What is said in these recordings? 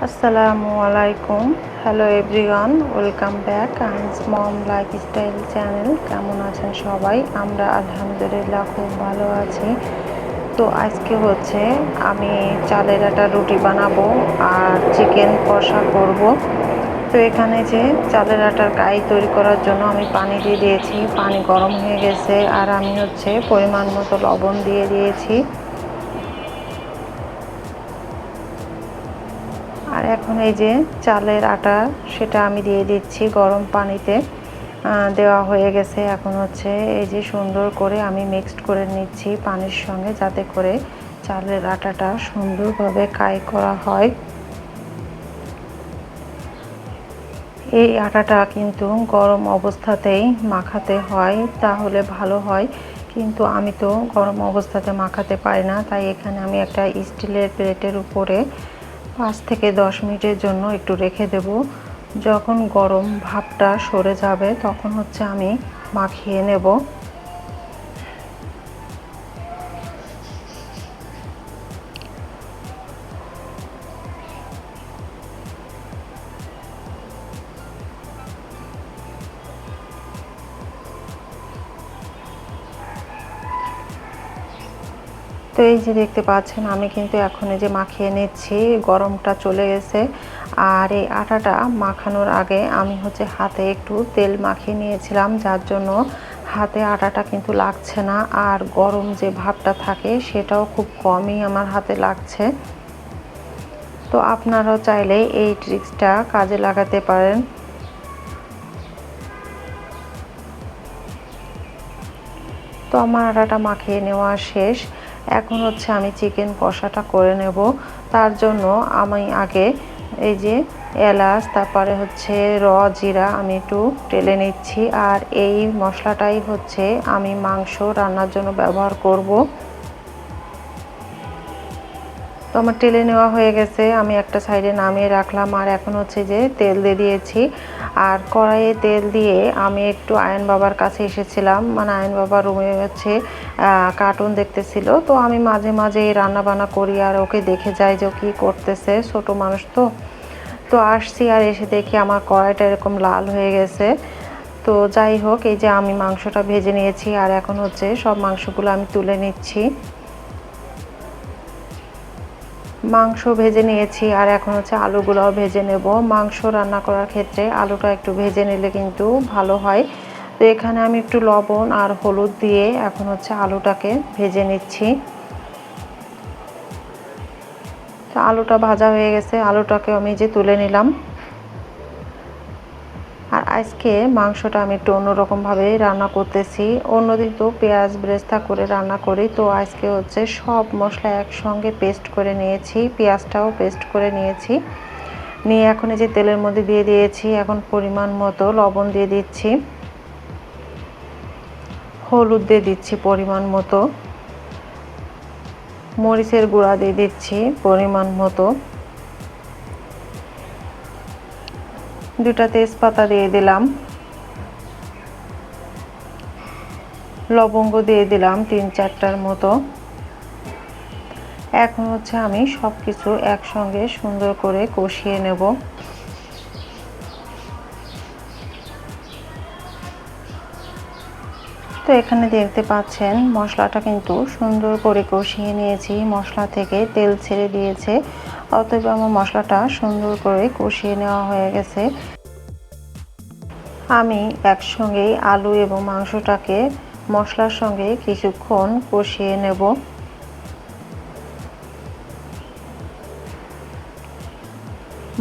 আসসালামু আলাইকুম। Hello everyone, welcome back আইনস মম লাইফস্টাইল চ্যানেল। কেমন আছেন সবাই? আমরা আলহামদুলিল্লাহ খুব ভালো আছি। তো আজকে হচ্ছে আমি চালের আটা রুটি বানাবো আর চিকেন কষা করব। তো এখানে যে চালের আটার কাই তৈরি করার জন্য আমি পানি দিয়ে দিয়েছি, পানি গরম হয়ে গেছে আর আমি হচ্ছে পরিমাণ মতো লবণ দিয়ে দিয়েছি। আর এখন এই যে চালের আটা সেটা আমি দিয়ে দিচ্ছি গরম পানিতে। দেওয়া হয়ে গেছে। এখন হচ্ছে এই যে সুন্দর করে আমি মিক্সড করে নিচ্ছি পানির সঙ্গে, যাতে করে চালের আটাটা সুন্দরভাবে কাই করা হয়। এই আটাটা কিন্তু গরম অবস্থাতেই মাখাতে হয়, তাহলে ভালো হয়। কিন্তু আমি তো গরম অবস্থাতে মাখাতে পারি না, তাই এখানে আমি একটা স্টিলের প্লেটের উপরে 5 থেকে 10 মিনিটের জন্য একটু রেখে দেব। যখন গরম ভাপটা সরে যাবে তখন হচ্ছে আমি মাখিয়ে নেব। তো এই যে দেখতে পাচ্ছেন আমি কিন্তু এখন এই যে মাখিয়ে নিচ্ছি, গরমটা চলে গেছে। আর এই আটাটা মাখানোর আগে আমি হচ্ছে হাতে একটু তেল মাখিয়ে নিয়েছিলাম, যার জন্য হাতে আটাটা কিন্তু লাগছে না। আর গরম যে ভাবটা থাকে সেটাও খুব কমই আমার হাতে লাগছে। তো আপনারাও চাইলে এই ট্রিক্সটা কাজে লাগাতে পারেন। তো আমার আটাটা মাখিয়ে নেওয়া শেষ। এখন হচ্ছে আমি চিকেন কষাটা করে নেব। তার জন্য আমি আগে এই যে এলাচ, তারপরে হচ্ছে জিরা আমি একটু টেলে নিচ্ছি। আর এই মশলাটাই হচ্ছে আমি মাংস রান্নার জন্য ব্যবহার করব। তো আমার টেলে নেওয়া হয়ে গেছে, আমি একটা সাইডে নামিয়ে রাখলাম। আর এখন হচ্ছে যে তেল দিয়ে দিয়েছি। আর কড়াইয়ে তেল দিয়ে আমি একটু আয়ন বাবার কাছে এসেছিলাম, মানে আয়ন বাবার রুমে হচ্ছে কার্টুন দেখতেছিল। তো আমি মাঝে মাঝে রান্না বান্না করি আর ওকে দেখে যাই যে ও কী করতেছে, ছোট মানুষ তো। তো আসছি আর এসে দেখি আমার কড়াইটা এরকম লাল হয়ে গেছে। তো যাই হোক, এই যে আমি মাংসটা ভেজে নিয়েছি আর এখন হচ্ছে সব মাংসগুলো আমি তুলে নিচ্ছি। মাংস ভেজে নিয়েছি আর এখন হচ্ছে আলুগুলোও ভেজে নেব। মাংস রান্না করার ক্ষেত্রে আলুটা একটু ভেজে নিলে কিন্তু ভালো হয়। তো এখানে আমি একটু লবণ আর হলুদ দিয়ে এখন হচ্ছে আলুটাকে ভেজে নিচ্ছি। তো আলুটা ভাজা হয়ে গেছে, আলুটাকে আমি যে তুলে নিলাম। আর আজকে মাংসটা আমি একটু অন্যরকমভাবে রান্না করতেছি। অন্যদিন তো পেঁয়াজ বেরেস্তা করে রান্না করি, তো আজকে হচ্ছে সব মশলা একসঙ্গে পেস্ট করে নিয়েছি, পেঁয়াজটাও পেস্ট করে নিয়েছি। নিয়ে এখন এই যে তেলের মধ্যে দিয়ে দিয়েছি। এখন পরিমাণ মতো লবণ দিয়ে দিচ্ছি, হলুদ দিয়ে দিচ্ছি পরিমাণ মতো, মরিচের গুঁড়া দিয়ে দিচ্ছি পরিমাণ মতো, 2টা তেজপাতা দিয়ে দিলাম, লবঙ্গ দিয়ে দিলাম 3-4টার মতো। এখন হচ্ছে আমি সব কিছু একসঙ্গে সুন্দর করে কষিয়ে নেব। তো এখানে দেখতে পাচ্ছেন মশলাটা কিন্তু সুন্দর করে কষিয়ে নিয়েছি, মশলা থেকে তেল ছেড়ে দিয়েছে। অতএব আমার মশলাটা সুন্দর করে কষিয়ে নেওয়া হয়ে গেছে। আমি একসঙ্গেই আলু এবং মাংসটাকে মশলার সঙ্গে কিছুক্ষণ কষিয়ে নেব।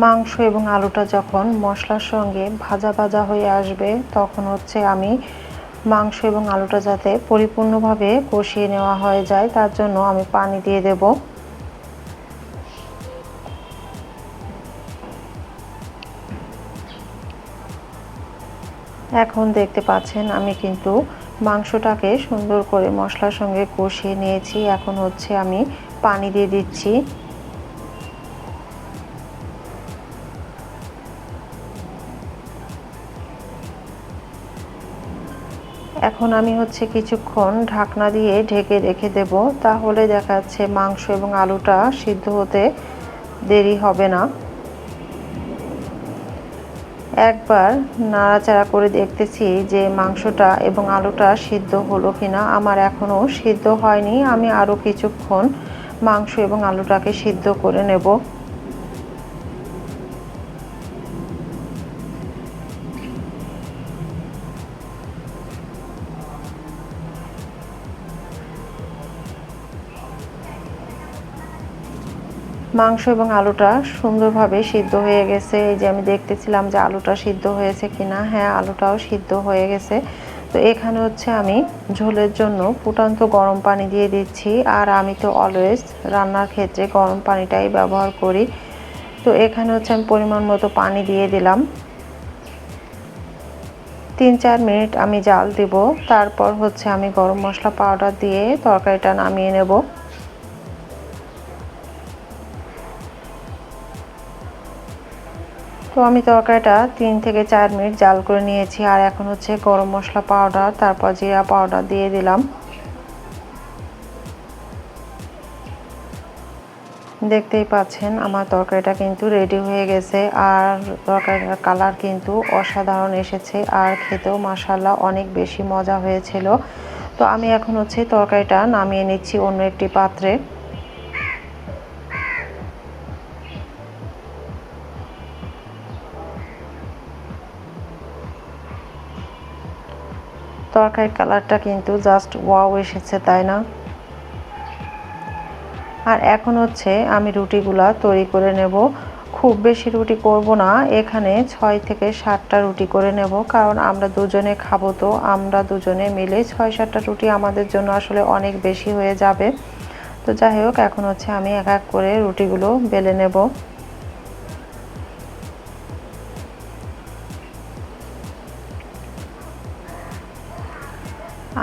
মাংস এবং আলুটা যখন মশলার সঙ্গে ভাজা ভাজা হয়ে আসবে তখন হচ্ছে আমি মাংস এবং আলুটা যাতে পরিপূর্ণভাবে কষিয়ে নেওয়া হয়ে যায় তার জন্য আমি পানি দিয়ে দেব। এখন দেখতে পাচ্ছেন আমি কিন্তু মাংসটাকে সুন্দর করে মশলার সঙ্গে কষিয়ে নিয়েছি। এখন হচ্ছে আমি পানি দিয়ে দিচ্ছি। এখন আমি হচ্ছে কিছুক্ষণ ঢাকনা দিয়ে ঢেকে রেখে দেব, তাহলে দেখা যাচ্ছে মাংস এবং আলুটা সিদ্ধ হতে দেরি হবে না। একবার নাড়াচাড়া করে দেখতেছি যে মাংসটা এবং আলুটা সিদ্ধ হলো কিনা। আমার এখনও সিদ্ধ হয়নি, আমি আরও কিছুক্ষণ মাংস এবং আলুটাকে সিদ্ধ করে নেব। মাংস এবং আলুটা সুন্দরভাবে সিদ্ধ হয়ে গেছে। এই যে আমি দেখতেছিলাম যে আলুটা সিদ্ধ হয়েছে কিনা। হ্যাঁ, আলুটাও সিদ্ধ হয়ে গেছে। তো এখানে হচ্ছে আমি ঝোলের জন্য ফুটান্ত গরম পানি দিয়ে দিচ্ছি। আর আমি তো অলওয়েজ রান্নার ক্ষেত্রে গরম পানিটাই ব্যবহার করি। তো এখানে হচ্ছে আমি পরিমাণ মতো পানি দিয়ে দিলাম। 3-4 মিনিট আমি জাল দিব। তারপর হচ্ছে আমি গরম মশলা পাউডার দিয়ে তরকারিটা নামিয়ে নেব। তো আমি তরকারিটা 3 থেকে 4 মিনিট জাল করে নিয়েছি। আর এখন হচ্ছে গরম মশলা পাউডার, তারপর জিরা পাউডার দিয়ে দিলাম। দেখতেই পাচ্ছেন আমার তরকারিটা কিন্তু রেডি হয়ে গেছে। আর তরকারিটার কালার কিন্তু অসাধারণ এসেছে, আর খেতেও মাশাআল্লাহ অনেক বেশি মজা হয়েছিল। তো আমি এখন হচ্ছে তরকারিটা নামিয়ে নিচ্ছি অন্য একটি পাত্রে। তরকারির কালারটা কিন্তু জাস্ট ওয়াও এসেছে, তাই না? আর এখন হচ্ছে আমি রুটিগুলা তৈরি করে নেব। খুব বেশি রুটি করব না, এখানে 6 থেকে 7টা রুটি করে নেব, কারণ আমরা দুজনে খাবো। তো আমরা দুজনে মিলে 6-7টা রুটি আমাদের জন্য আসলে অনেক বেশি হয়ে যাবে। তো যাই হোক, এখন হচ্ছে আমি এক এক করে রুটিগুলো বেলে নেব।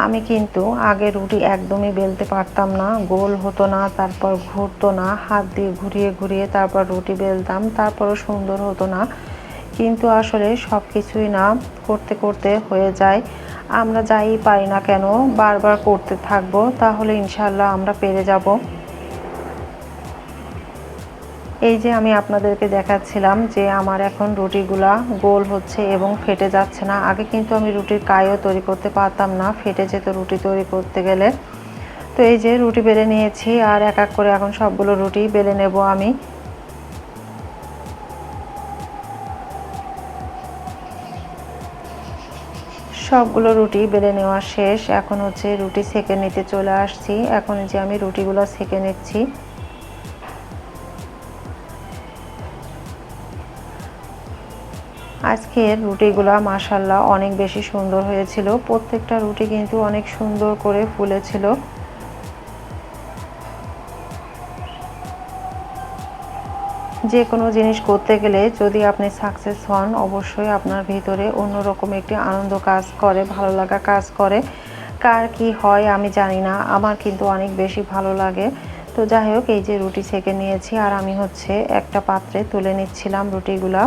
আমি কিন্তু আগে রুটি একদমই বেলতে পারতাম না, গোল হতো না, তারপর ঘুরতো না, হাত দিয়ে ঘুরিয়ে ঘুরিয়ে তারপর রুটি বেলতাম, তারপরও সুন্দর হতো না। কিন্তু আসলে সব কিছুই না করতে করতে হয়ে যায়। আমরা যাই পারি না কেন বারবার করতে থাকবো, তাহলে ইনশাল্লাহ আমরা পেরে যাব। এই যে আমি আপনাদেরকে দেখাচ্ছিলাম যে আমার এখন রুটিগুলা গোল হচ্ছে এবং ফেটে যাচ্ছে না। আগে কিন্তু আমি রুটির কাইও তৈরি করতে পারতাম না, ফেটে যেত রুটি তৈরি করতে গেলে। তো এই যে রুটি বেলে নিয়েছি, আর এক এক করে এখন সবগুলো রুটি বেলে নেব আমি। সবগুলো রুটি বেলে নেওয়া শেষ। এখন হচ্ছে রুটি সেঁকে নিতে চলে আসছি। এখন যে আমি রুটিগুলো সেঁকে নিচ্ছি। আজকের রুটিগুলা মাশাআল্লাহ অনেক বেশি সুন্দর হয়েছিল। প্রত্যেকটা রুটি কিন্তু অনেক সুন্দর করে ফুলেছিল। যে কোনো জিনিস করতে গেলে যদি আপনি সাকসেস হন, অবশ্যই আপনার ভিতরে অন্যরকম একটি আনন্দ কাজ করে, ভালো লাগা কাজ করে। কার কি হয় আমি জানি না, আমার কিন্তু অনেক বেশি ভালো লাগে। তো যাই হোক, এই যে রুটি সেঁকে নিয়েছি, আর আমি হচ্ছে একটা পাত্রে তুলে নিচ্ছিলাম রুটিগুলা।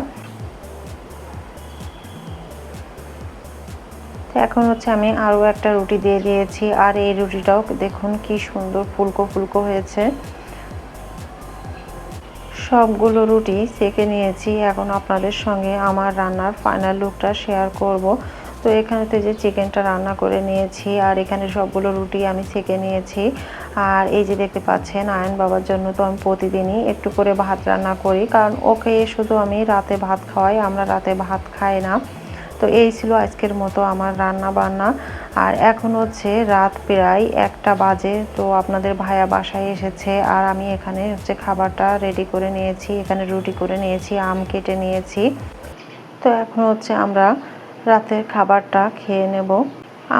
তো এখন হচ্ছে আমি আরও একটা রুটি দিয়ে দিয়েছি, আর এই রুটিটাও দেখুন কি সুন্দর ফুলকো ফুলকো হয়েছে। সবগুলো রুটি সেঁকে নিয়েছি। এখন আপনাদের সঙ্গে আমার রান্নার ফাইনাল লুকটা শেয়ার করব। তো এখানে তো যে চিকেনটা রান্না করে নিয়েছি, আর এখানে সবগুলো রুটি আমি সেঁকে নিয়েছি। আর এই যে দেখতে পাচ্ছেন, আয়ন বাবার জন্য তো আমি প্রতিদিনই একটু করে ভাত রান্না করি, কারণ ওকে শুধু আমি রাতে ভাত খাওয়াই, আমরা রাতে ভাত খাই না। তো এই ছিল আজকের মতো আমার রান্না বান্না। আর এখন হচ্ছে রাত প্রায় 1টা বাজে। তো আপনাদের ভাইয়া বাসায় এসেছে, আর আমি এখানে হচ্ছে খাবারটা রেডি করে নিয়েছি। এখানে রুটি করে নিয়েছি, আম কেটে নিয়েছি। তো এখন হচ্ছে আমরা রাতের খাবারটা খেয়ে নেব।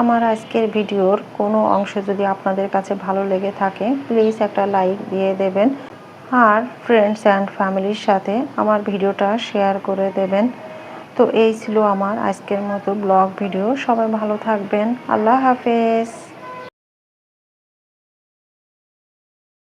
আমার আজকের ভিডিওর কোনো অংশ যদি আপনাদের কাছে ভালো লেগে থাকে, প্লিজ একটা লাইক দিয়ে দেবেন। আর ফ্রেন্ডস অ্যান্ড ফ্যামিলির সাথে আমার ভিডিওটা শেয়ার করে দেবেন। তো এই ছিল আমার আজকের মতো ব্লগ ভিডিও। সবাই ভালো থাকবেন। আল্লাহ হাফেজ।